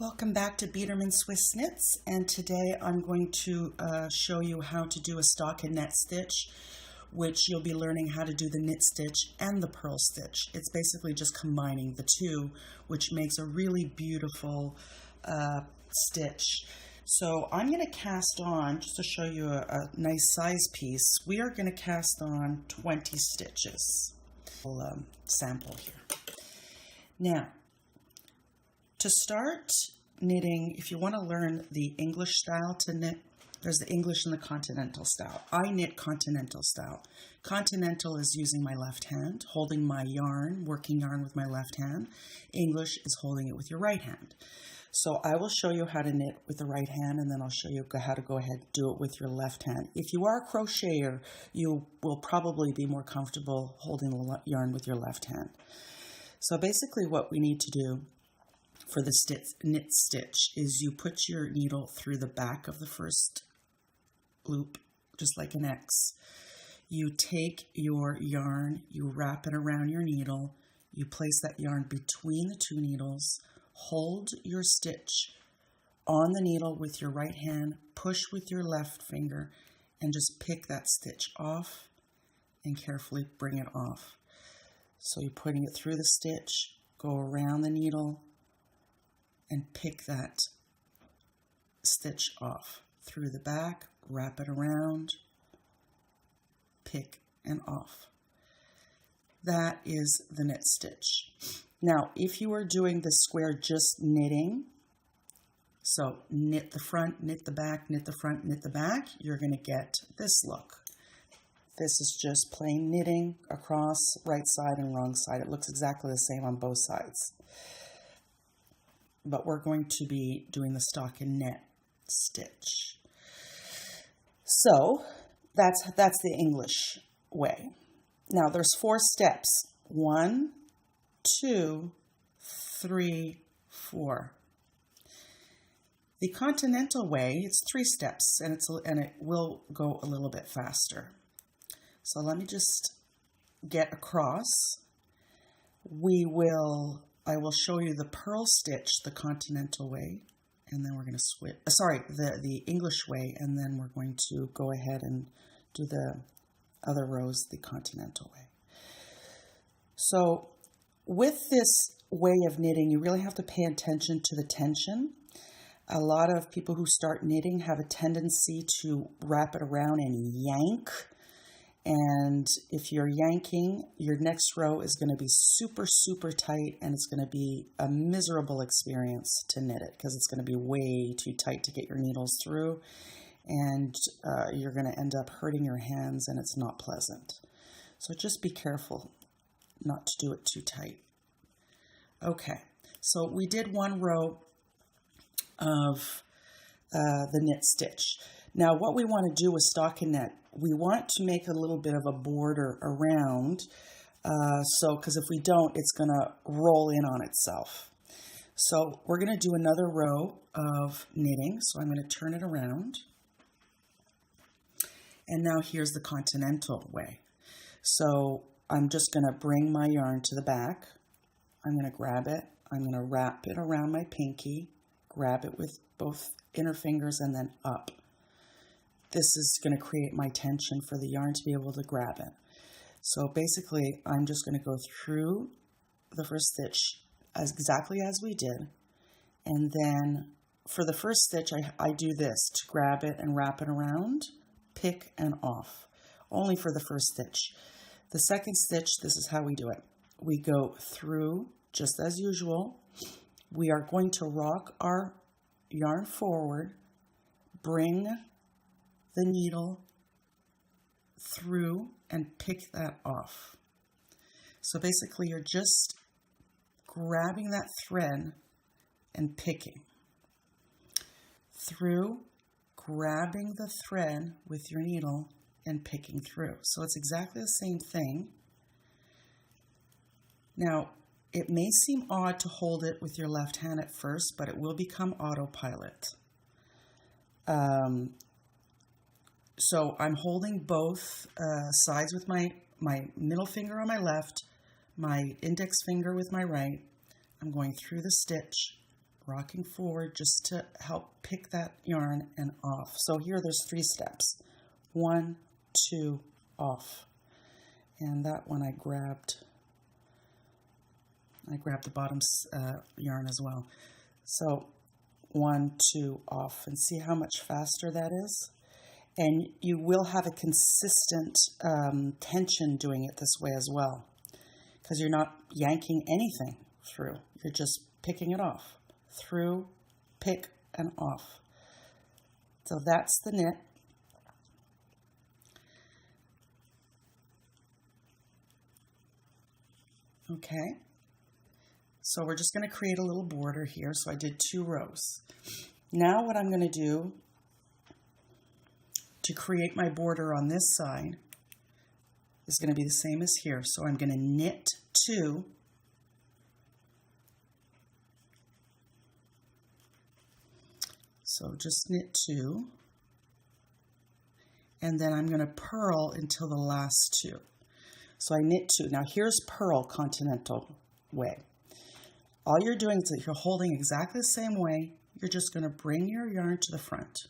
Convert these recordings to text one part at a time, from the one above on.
Welcome back to Biedermann Swiss Knits, and today I'm going to show you how to do a stockinette stitch, which you'll be learning how to do the knit stitch and the purl stitch. It's basically just combining the two, which makes a really beautiful stitch. So I'm going to cast on, just to show you a nice size piece, we are going to cast on 20 stitches. We'll sample here. Now, to start knitting, if you want to learn the English style to knit, there's the English and the continental style. I knit continental style. Continental is using my left hand, holding my yarn, working yarn with my left hand. English is holding it with your right hand. So I will show you how to knit with the right hand, and then I'll show you how to go ahead and do it with your left hand. If you are a crocheter, you will probably be more comfortable holding the yarn with your left hand. So basically what we need to do for the knit stitch is you put your needle through the back of the first loop, just like an X. You take your yarn, you wrap it around your needle, you place that yarn between the two needles, hold your stitch on the needle with your right hand, push with your left finger, and just pick that stitch off and carefully bring it off. So you're putting it through the stitch, go around the needle, and pick that stitch off through the back, wrap it around, pick and off. That is the knit stitch. Now, if you are doing the square just knitting, so knit the front, knit the back, knit the front, knit the back, you're going to get this look. This is just plain knitting across right side and wrong side. It looks exactly the same on both sides. But we're going to be doing the stockinette stitch. So that's the English way. Now there's 4 steps. 1, 2, 3, 4. The continental way, it's 3 steps, and it will go a little bit faster. So let me just get across. I will show you the purl stitch the continental way, and then we're going to switch, the English way, and then we're going to go ahead and do the other rows the continental way. So with this way of knitting, you really have to pay attention to the tension. A lot of people who start knitting have a tendency to wrap it around and yank. And if you're yanking, your next row is going to be super, super tight, and it's going to be a miserable experience to knit it because it's going to be way too tight to get your needles through, and you're going to end up hurting your hands, and it's not pleasant. So just be careful not to do it too tight. Okay, so we did 1 row of the knit stitch. Now what we want to do with stockinette, we want to make a little bit of a border around, because if we don't, it's going to roll in on itself. So we're going to do another row of knitting. So I'm going to turn it around. And now here's the continental way. So I'm just going to bring my yarn to the back. I'm going to grab it. I'm going to wrap it around my pinky, grab it with both inner fingers, and then up. This is going to create my tension for the yarn to be able to grab it. So basically, I'm just going to go through the first stitch exactly as we did. And then for the first stitch, I do this to grab it and wrap it around, pick and off, only for the first stitch. The second stitch, this is how we do it. We go through just as usual. We are going to rock our yarn forward, bring the needle through and pick that off. So basically you're just grabbing that thread and picking. Through, grabbing the thread with your needle and picking through. So it's exactly the same thing. Now, it may seem odd to hold it with your left hand at first, but it will become autopilot. So I'm holding both sides with my middle finger on my left, my index finger with my right. I'm going through the stitch, rocking forward just to help pick that yarn and off. So here there's 3 steps. 1, 2, off. And that one I grabbed the bottom yarn as well. So 1, 2, off, and see how much faster that is? And you will have a consistent tension doing it this way as well, because you're not yanking anything through. You're just picking it off. Through, pick, and off. So that's the knit. Okay. So we're just going to create a little border here. So I did 2 rows. Now what I'm going to do to create my border on this side is going to be the same as here. So I'm going to knit 2. So just knit 2. And then I'm going to purl until the last 2. So I knit 2. Now here's purl continental way. All you're doing is that you're holding exactly the same way. You're just going to bring your yarn to the front.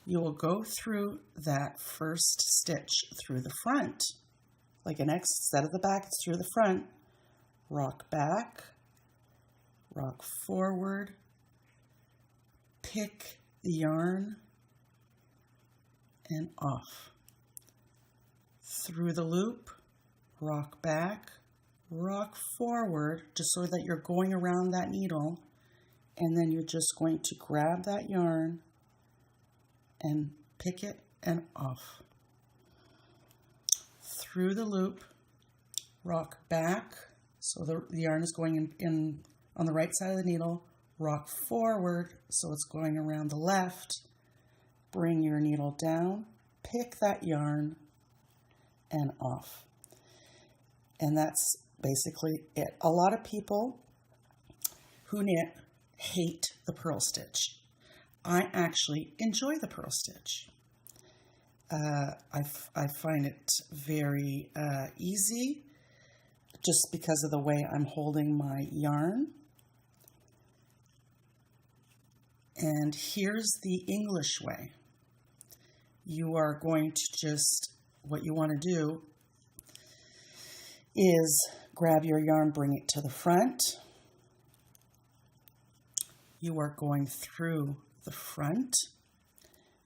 You will go through that first stitch through the front. Like an X, instead of the back, it's through the front. Rock back, rock forward, pick the yarn, and off. Through the loop, rock back, rock forward, just so that you're going around that needle, and then you're just going to grab that yarn and pick it and off. Through the loop, rock back, so the yarn is going in on the right side of the needle, rock forward, so it's going around the left, bring your needle down, pick that yarn, and off. And that's basically it. A lot of people who knit hate the purl stitch. I actually enjoy the purl stitch. I find it very easy just because of the way I'm holding my yarn. And here's the English way. You are going to just, what you want to do is grab your yarn, bring it to the front. You are going through the front.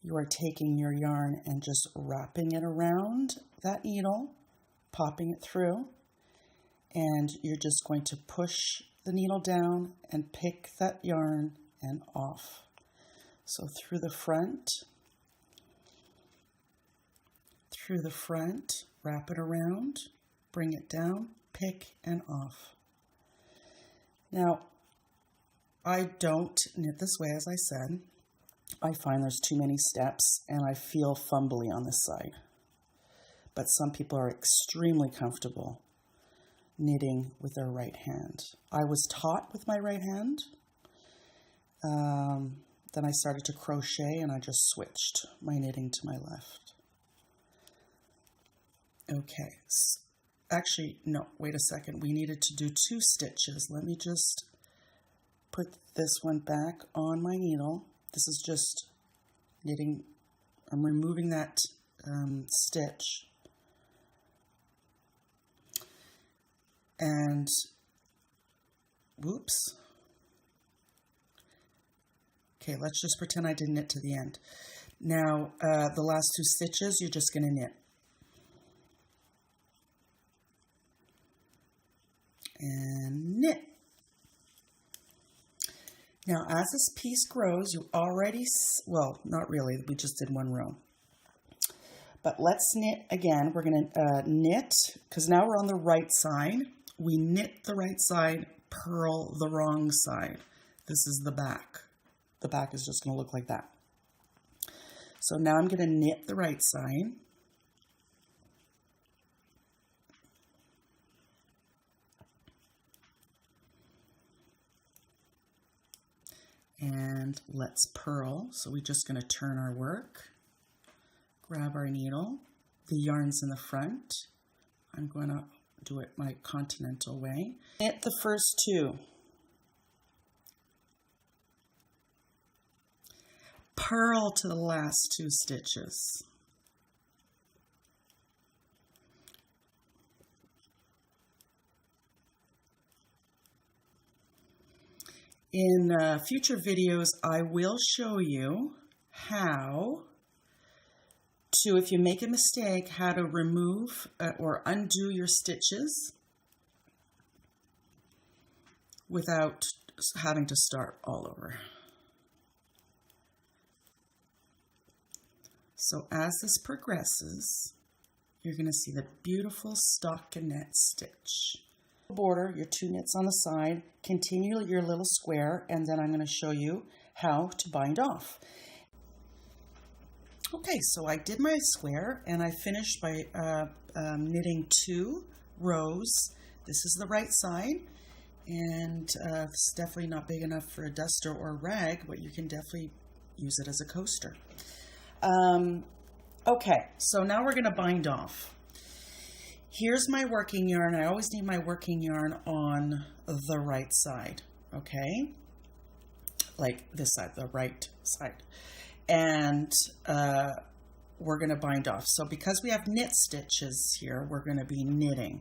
You are taking your yarn and just wrapping it around that needle, popping it through, and you're just going to push the needle down and pick that yarn and off. So through the front, wrap it around, bring it down, pick and off. Now, I don't knit this way, as I said. I find there's too many steps and I feel fumbly on this side. But some people are extremely comfortable knitting with their right hand. I was taught with my right hand. Then I started to crochet and I just switched my knitting to my left. Okay, actually, no, wait a second. We needed to do 2 stitches. Let me just put this one back on my needle. This is just knitting. I'm removing that stitch. And, whoops. Okay, let's just pretend I didn't knit to the end. Now, the last 2 stitches, you're just going to knit. And knit. Now, as this piece grows, you already, well, not really, we just did 1 row. But let's knit again. We're going to knit, because now we're on the right side. We knit the right side, purl the wrong side. This is the back. The back is just going to look like that. So now I'm going to knit the right side. And let's purl. So we're just going to turn our work, grab our needle. The yarn's in the front. I'm going to do it my continental way. Knit the first 2. purl to the last 2 stitches. In future videos, I will show you how to, if you make a mistake, how to remove or undo your stitches without having to start all over. So as this progresses, you're going to see the beautiful stockinette stitch. Border your 2 knits on the side, continue your little square, and then I'm going to show you how to bind off. Okay, so I did my square and I finished by knitting 2 rows. This is the right side, and it's definitely not big enough for a duster or a rag, but you can definitely use it as a coaster. Okay, so now we're going to bind off. Here's my working yarn. I always need my working yarn on the right side, okay? Like this side, the right side. And we're going to bind off. So because we have knit stitches here, we're going to be knitting.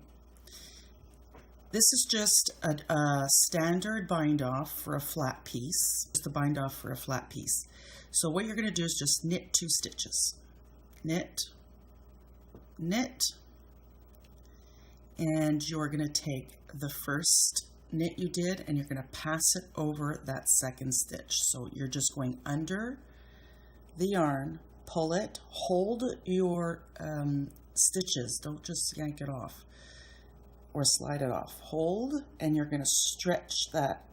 This is just a standard bind off for a flat piece. Just the bind off for a flat piece. So what you're going to do is just knit 2 stitches. Knit, knit, and you're going to take the first knit you did and you're going to pass it over that second stitch. So you're just going under the yarn, pull it, hold your stitches, don't just yank it off or slide it off. Hold, and you're going to stretch that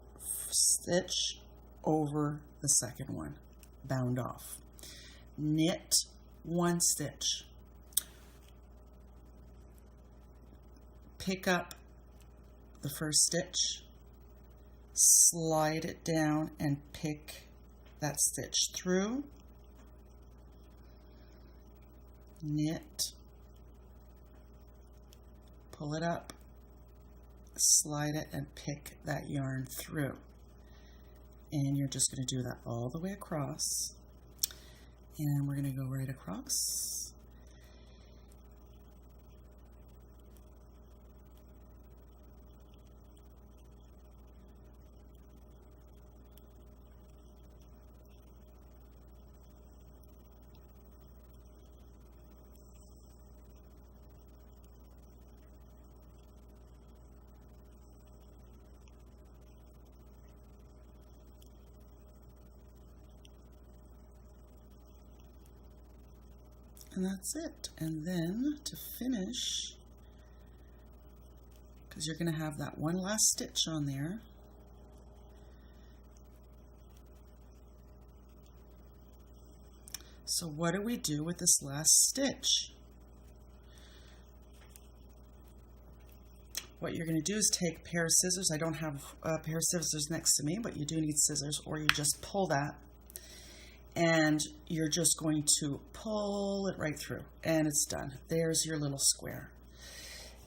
stitch over the second one, bound off. Knit 1 stitch. Pick up the first stitch, slide it down and pick that stitch through, knit, pull it up, slide it and pick that yarn through. And you're just going to do that all the way across, and we're going to go right across. And that's it. And then to finish, because you're going to have that one last stitch on there, so what do we do with this last stitch? What you're going to do is take a pair of scissors. I don't have a pair of scissors next to me, but you do need scissors, or you just pull that. And you're just going to pull it right through, and it's done. There's your little square.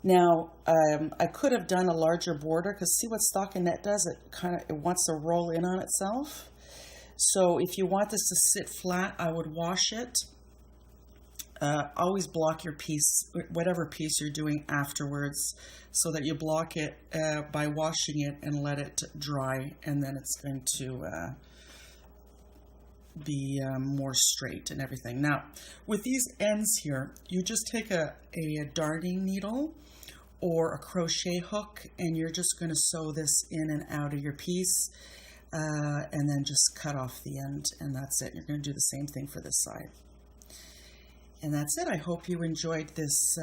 Now, I could have done a larger border, because see what stockinette does? It wants to roll in on itself. So if you want this to sit flat, I would wash it. Always block your piece, whatever piece you're doing afterwards, so that you block it by washing it and let it dry, and then it's going to be more straight and everything. Now, with these ends here, you just take a darning needle or a crochet hook, and you're just going to sew this in and out of your piece, and then just cut off the end, and that's it. You're going to do the same thing for this side. And that's it. I hope you enjoyed this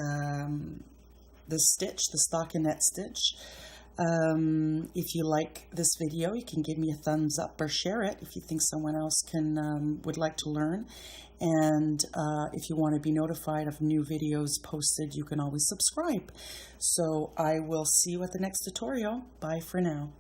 this stitch, the stockinette stitch. If you like this video, you can give me a thumbs up or share it if you think someone else would like to learn. And if you want to be notified of new videos posted, you can always subscribe. So I will see you at the next tutorial. Bye for now.